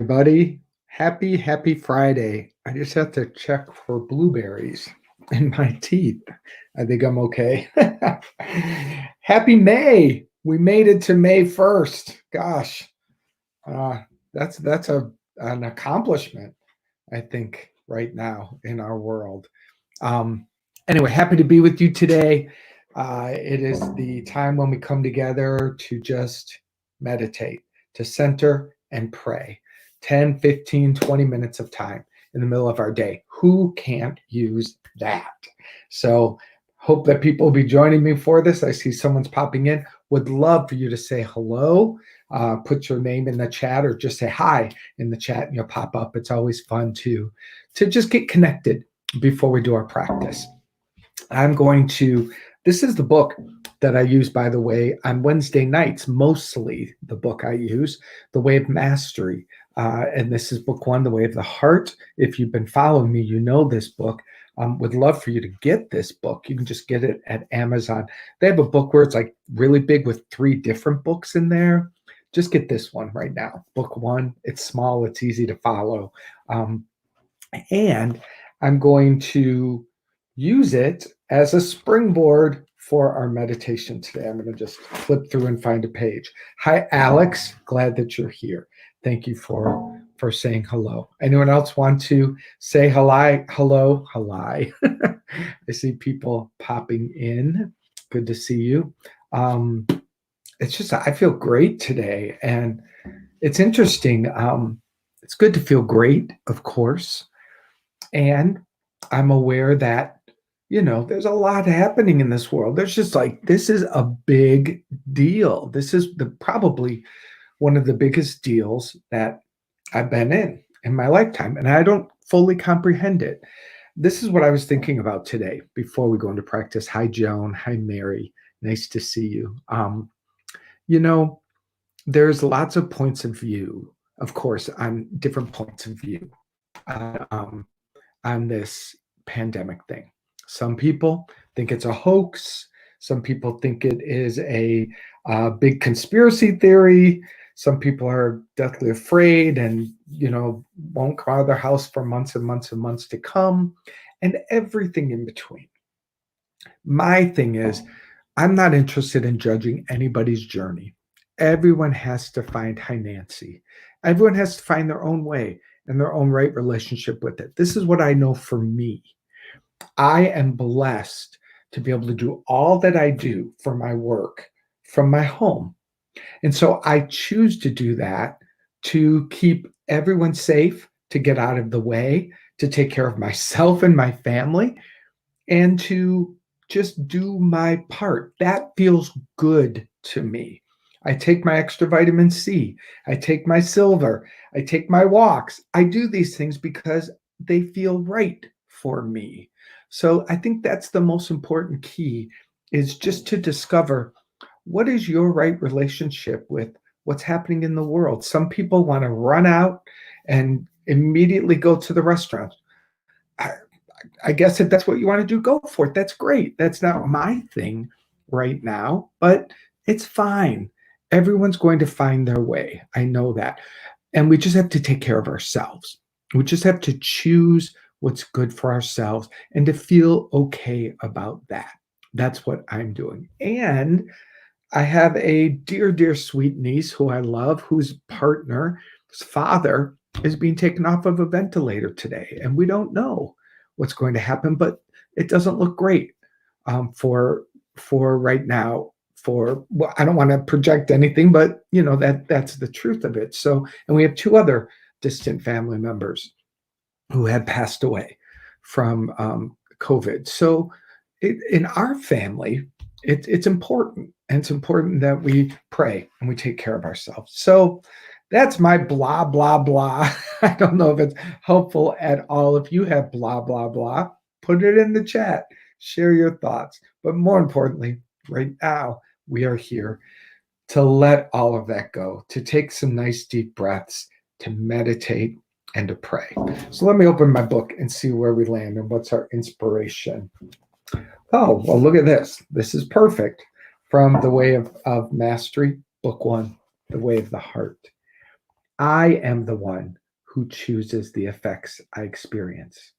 Buddy. Happy Friday. I just have to check for blueberries in my teeth. I think I'm okay. Happy May. We made it to May 1st. Gosh, uh, that's an accomplishment, I think, right now in our world. Um, anyway, happy to be with you today. It is the time when we come together to just meditate, to center and pray. 10, 15, 20 minutes of time in the middle of our day. Who can't use that? So, hope that people will be joining me for this. I see someone's popping in. Would love for you to say hello, put your name in the chat, or just say hi in the chat, and you'll pop up. It's always fun to just get connected before we do our practice. I'm going to, this is the book that I use, by the way, on Wednesday nights, mostly the book I use, The Way of Mastery. And this is book one, The Way of the Heart. If you've been following me, you know this book. Would love for you to get this book. You can just get it at Amazon. They have a book where it's like really big with 3 different books in there. Just get this one right now. Book one. It's small. It's easy to follow. And I'm going to use it as a springboard for our meditation today. I'm going to just flip through and find a page. Hi, Alex. Glad that you're here. Thank you for saying hello. Anyone else want to say hello? Hello. I see people popping in. Good to see you. It's just, I feel great today. And it's interesting. It's good to feel great, of course. And I'm aware that, there's a lot happening in this world. There's just like, this is a big deal. This is probably one of the biggest deals that I've been in my lifetime. And I don't fully comprehend it. This is what I was thinking about today before we go into practice. Hi, Joan. Hi, Mary. Nice to see you. There's lots of points of view, of course, on different points of view on this pandemic thing. Some people think it's a hoax. Some people think it is a big conspiracy theory. Some people are deathly afraid and, won't come out of their house for months and months and months to come, and everything in between. My thing is, I'm not interested in judging anybody's journey. Everyone has to find Nancy. Everyone has to find their own way and their own right relationship with it. This is what I know for me. I am blessed to be able to do all that I do for my work from my home. And so I choose to do that to keep everyone safe, to get out of the way, to take care of myself and my family, and to just do my part. That feels good to me. I take my extra vitamin C. I take my silver. I take my walks. I do these things because they feel right for me. So I think that's the most important key, is just to discover what is your right relationship with what's happening in the world. Some people want to run out and immediately go to the restaurant. I guess if that's what you want to do, go for it. That's great. That's not my thing right now, but it's fine. Everyone's going to find their way. I know that. And we just have to take care of ourselves. We just have to choose what's good for ourselves and to feel okay about that. That's what I'm doing. And I have a dear, dear sweet niece who I love, whose partner's father is being taken off of a ventilator today. And we don't know what's going to happen, but it doesn't look great for right now. Well, I don't want to project anything, but that's the truth of it. So, and we have 2 other distant family members who had passed away from COVID. So, in our family, it's important, and it's important that we pray and we take care of ourselves. So, that's my blah, blah, blah. I don't know if it's helpful at all. If you have blah, blah, blah, put it in the chat. Share your thoughts. But more importantly, right now, we are here to let all of that go, to take some nice deep breaths, to meditate, and to pray. So let me open my book and see where we land and what's our inspiration. Oh, well, look at this. This is perfect. From The Way of Mastery, Book 1, The Way of the Heart. I am the one who chooses the effects I experience.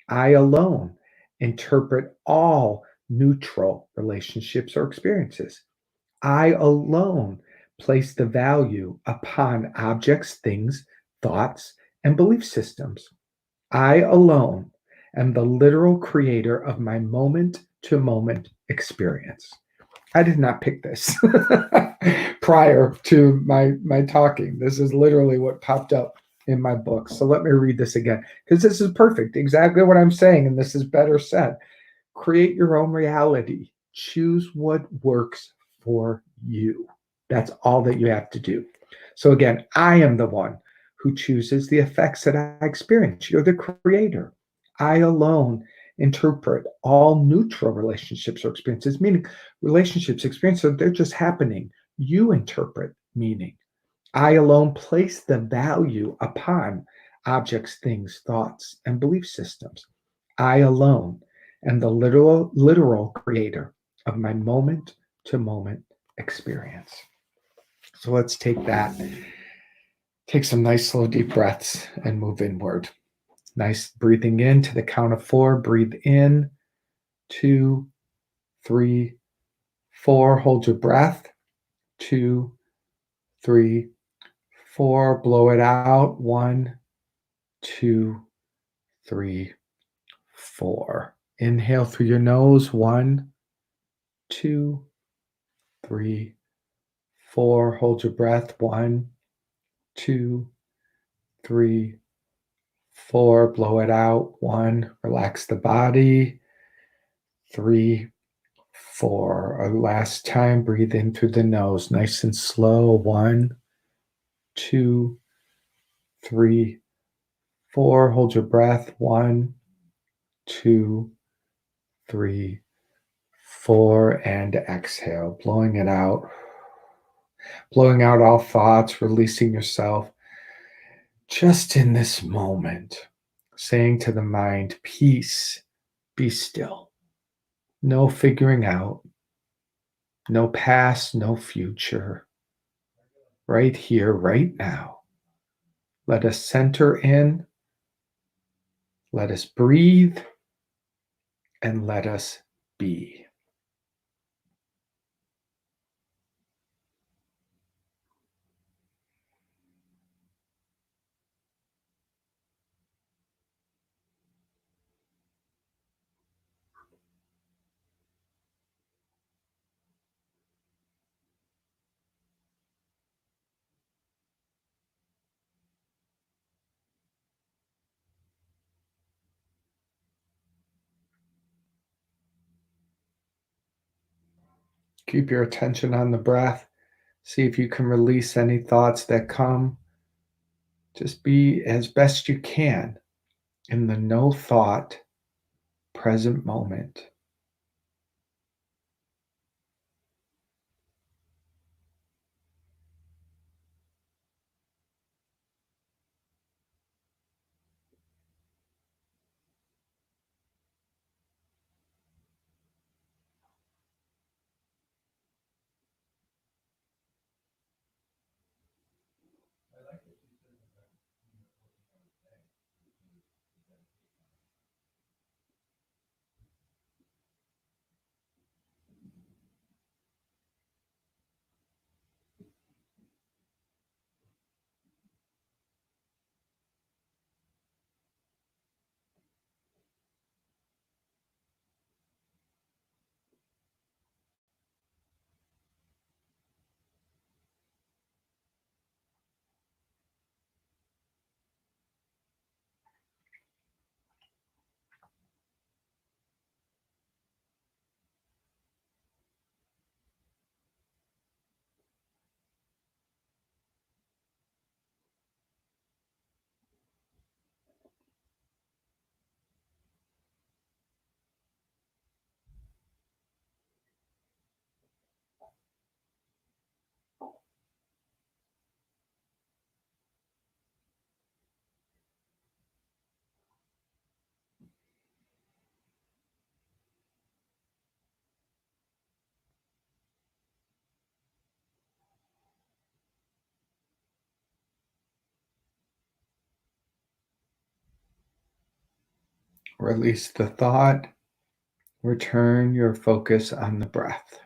I alone interpret all neutral relationships or experiences. I alone place the value upon objects, things, thoughts, and belief systems. I alone am the literal creator of my moment to moment experience. I did not pick this prior to my talking. This is literally what popped up in my book. So let me read this again because this is perfect. Exactly what I'm saying, and this is better said. Create your own reality. Choose what works for you. That's all that you have to do. So again, I am the one who chooses the effects that I experience. You're the creator. I alone interpret all neutral relationships or experiences, meaning relationships, experiences, they're just happening. You interpret meaning. I alone place the value upon objects, things, thoughts, and belief systems. I alone am the literal creator of my moment to moment experience. So let's take that, take some nice, slow, deep breaths and move inward. Nice breathing in to the count of 4. Breathe in, 2, 3, 4. Hold your breath, 2, 3, 4. Blow it out, 1, 2, 3, 4. Inhale through your nose, 1, 2, 3, 4. Hold your breath, 1, 2, 3, 4. Blow it out, 1. Relax the body, 3, 4. A last time, breathe in through the nose, nice and slow, 1, 2, 3, 4. Hold your breath, 1, 2, 3, 4, and exhale, blowing it out. Blowing out all thoughts, releasing yourself just in this moment, saying to the mind, peace, be still. No figuring out, no past, no future. Right here, right now. Let us center in, let us breathe, and let us be. Keep your attention on the breath. See if you can release any thoughts that come. Just be as best you can in the no thought, present moment. Release the thought. Return your focus on the breath.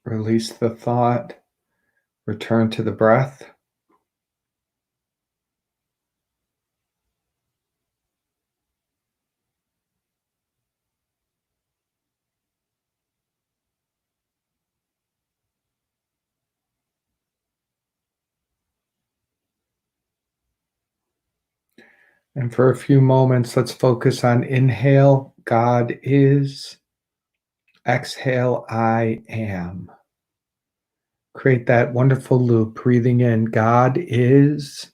Release the thought. Return to the breath. And for a few moments, let's focus on inhale, God is. Exhale, I am. Create that wonderful loop, breathing in, God is.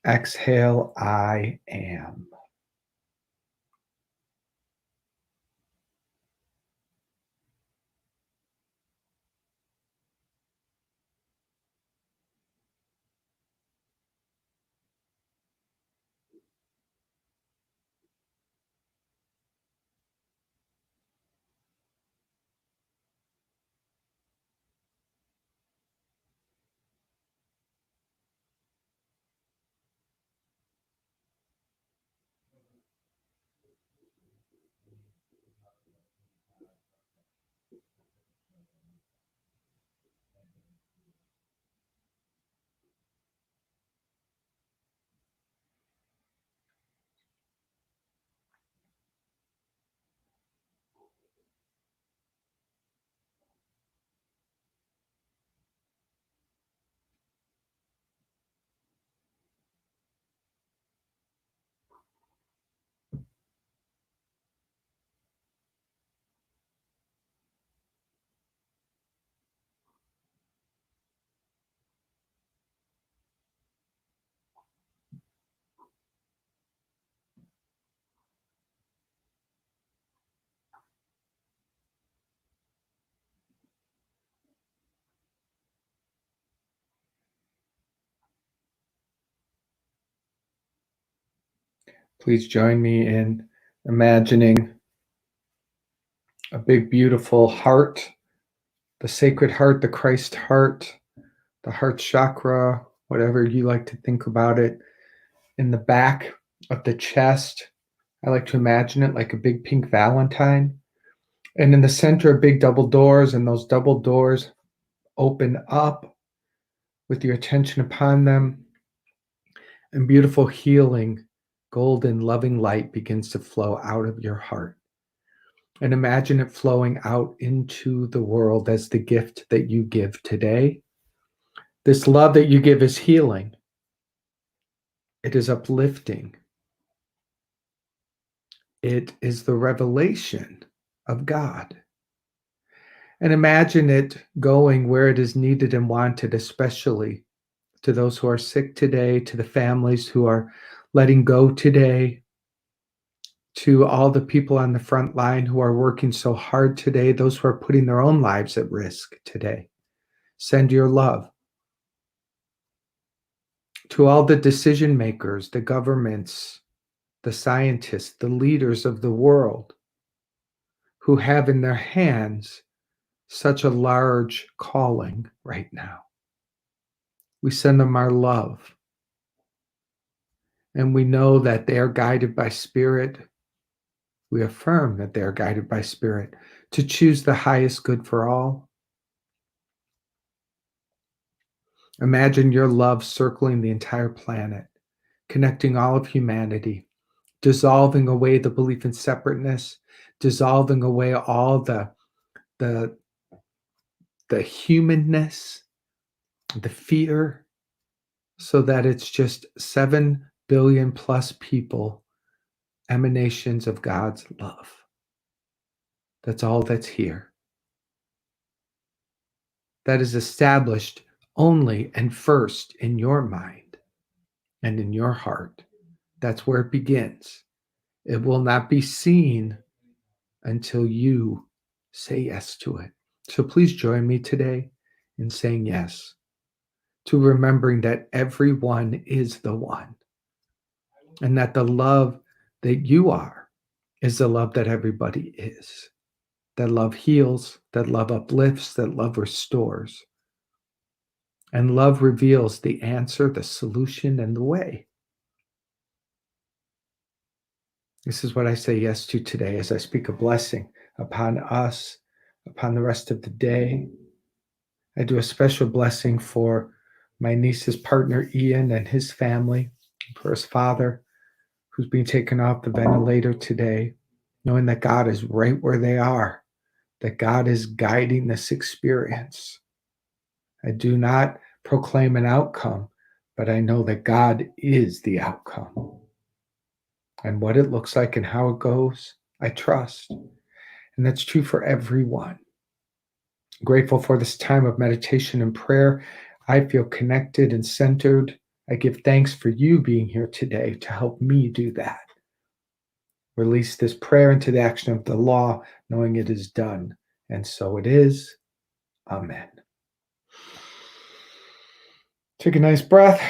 Exhale, I am. Please join me in imagining a big, beautiful heart, the sacred heart, the Christ heart, the heart chakra, whatever you like to think about it, in the back of the chest. I like to imagine it like a big pink Valentine. And in the center are big double doors, and those double doors open up with your attention upon them. And beautiful healing, golden, loving light begins to flow out of your heart. And imagine it flowing out into the world as the gift that you give today. This love that you give is healing, it is uplifting, it is the revelation of God. And imagine it going where it is needed and wanted, especially to those who are sick today, to the families who are letting go today, to all the people on the front line who are working so hard today, those who are putting their own lives at risk today. Send your love. To all the decision makers, the governments, the scientists, the leaders of the world who have in their hands such a large calling right now. We send them our love. And we know that they are guided by Spirit. We affirm that they are guided by Spirit to choose the highest good for all. Imagine your love circling the entire planet, connecting all of humanity, dissolving away the belief in separateness, dissolving away all the humanness, the fear, so that it's just 7 billion plus people, emanations of God's love. That's all that's here. That is established only and first in your mind and in your heart. That's where it begins. It will not be seen until you say yes to it. So please join me today in saying yes to remembering that everyone is the one, and that the love that you are is the love that everybody is. That love heals, that love uplifts, that love restores. And love reveals the answer, the solution, and the way. This is what I say yes to today as I speak a blessing upon us, upon the rest of the day. I do a special blessing for my niece's partner, Ian, and his family, for his father, who's being taken off the ventilator today, knowing that God is right where they are, that God is guiding this experience. I do not proclaim an outcome, but I know that God is the outcome. And what it looks like and how it goes, I trust. And that's true for everyone. Grateful for this time of meditation and prayer. I feel connected and centered. I give thanks for you being here today to help me do that. Release this prayer into the action of the law, knowing it is done. And so it is. Amen. Take a nice breath,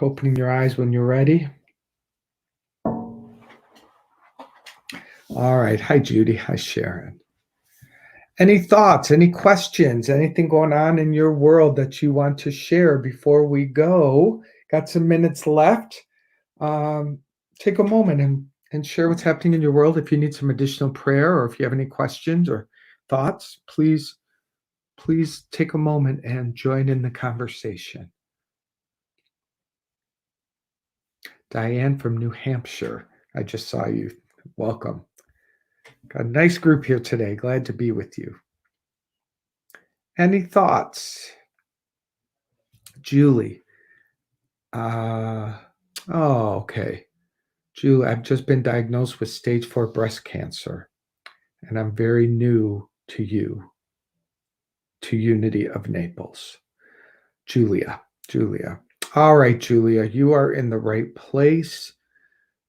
opening your eyes when you're ready. All right. Hi, Judy. Hi, Sharon. Any thoughts, any questions, anything going on in your world that you want to share before we go? Got some minutes left. Take a moment and share what's happening in your world. If you need some additional prayer or if you have any questions or thoughts, please take a moment and join in the conversation. Diane from New Hampshire, I just saw you. Welcome. Got a nice group here today. Glad to be with you. Any thoughts? Julie. Okay. Julie, I've just been diagnosed with stage 4 breast cancer, and I'm very new to you, to Unity of Naples. Julia. All right, Julia, you are in the right place.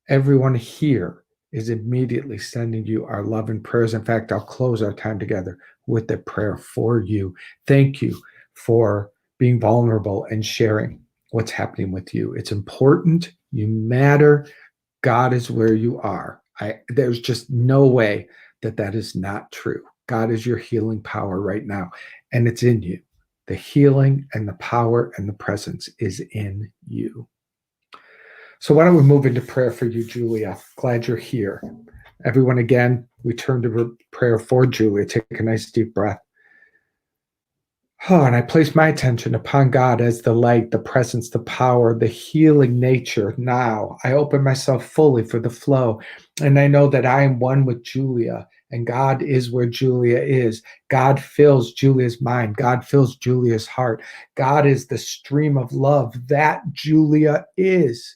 Everyone here is immediately sending you our love and prayers. In fact, I'll close our time together with a prayer for you. Thank you for being vulnerable and sharing what's happening with you. It's important. You matter. God is where you are. There's just no way that is not true. God is your healing power right now, and it's in you. The healing and the power and the presence is in you. So why don't we move into prayer for you, Julia? Glad you're here. Everyone, again, we turn to prayer for Julia. Take a nice deep breath. Oh, and I place my attention upon God as the light, the presence, the power, the healing nature. Now I open myself fully for the flow. And I know that I am one with Julia, and God is where Julia is. God fills Julia's mind. God fills Julia's heart. God is the stream of love that Julia is.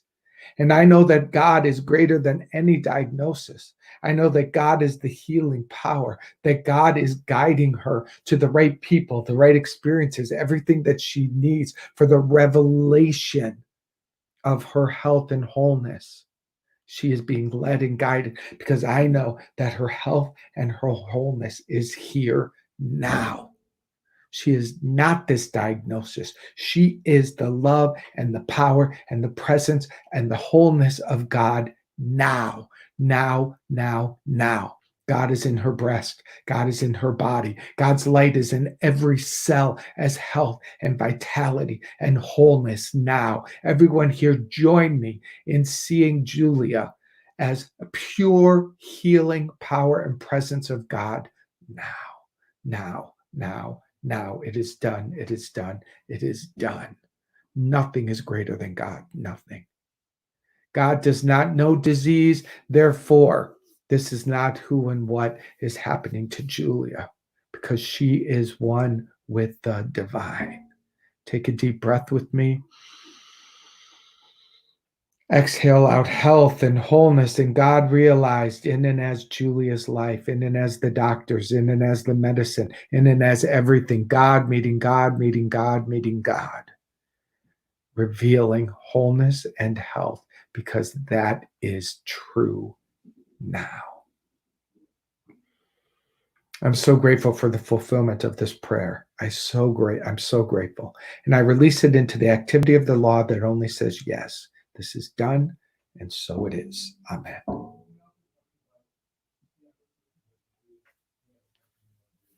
And I know that God is greater than any diagnosis. I know that God is the healing power, that God is guiding her to the right people, the right experiences, everything that she needs for the revelation of her health and wholeness. She is being led and guided because I know that her health and her wholeness is here now. She is not this diagnosis. She is the love and the power and the presence and the wholeness of God now, now, now, now. God is in her breast. God is in her body. God's light is in every cell as health and vitality and wholeness now. Everyone here, join me in seeing Julia as a pure healing power and presence of God now, now, now, now. It is done. It is done. It is done. Nothing is greater than God. Nothing. God does not know disease. Therefore, this is not who and what is happening to Julia, because she is one with the divine. Take a deep breath with me. Exhale out health and wholeness, and God realized in and as Julia's life, in and as the doctors, in and as the medicine, in and as everything. God meeting God, meeting God, meeting God, revealing wholeness and health, because that is true now. I'm so grateful for the fulfillment of this prayer. I'm so grateful. And I release it into the activity of the law that only says, yes, this is done, and so it is. Amen.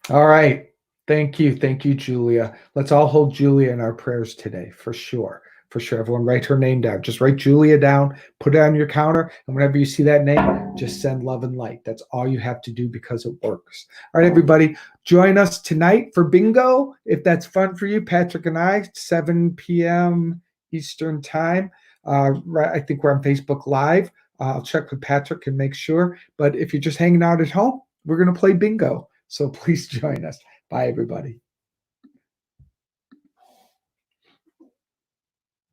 All right. Thank you. Thank you, Julia. Let's all hold Julia in our prayers today, for sure. For sure. Everyone write her name down. Just write Julia down, put it on your counter, and whenever you see that name, just send love and light. That's all you have to do, because it works. All right, everybody, join us tonight for bingo. If that's fun for you, Patrick and I, 7 p.m. Eastern time. I think we're on Facebook Live. I'll check with Patrick and make sure. But if you're just hanging out at home, we're going to play bingo. So please join us. Bye, everybody.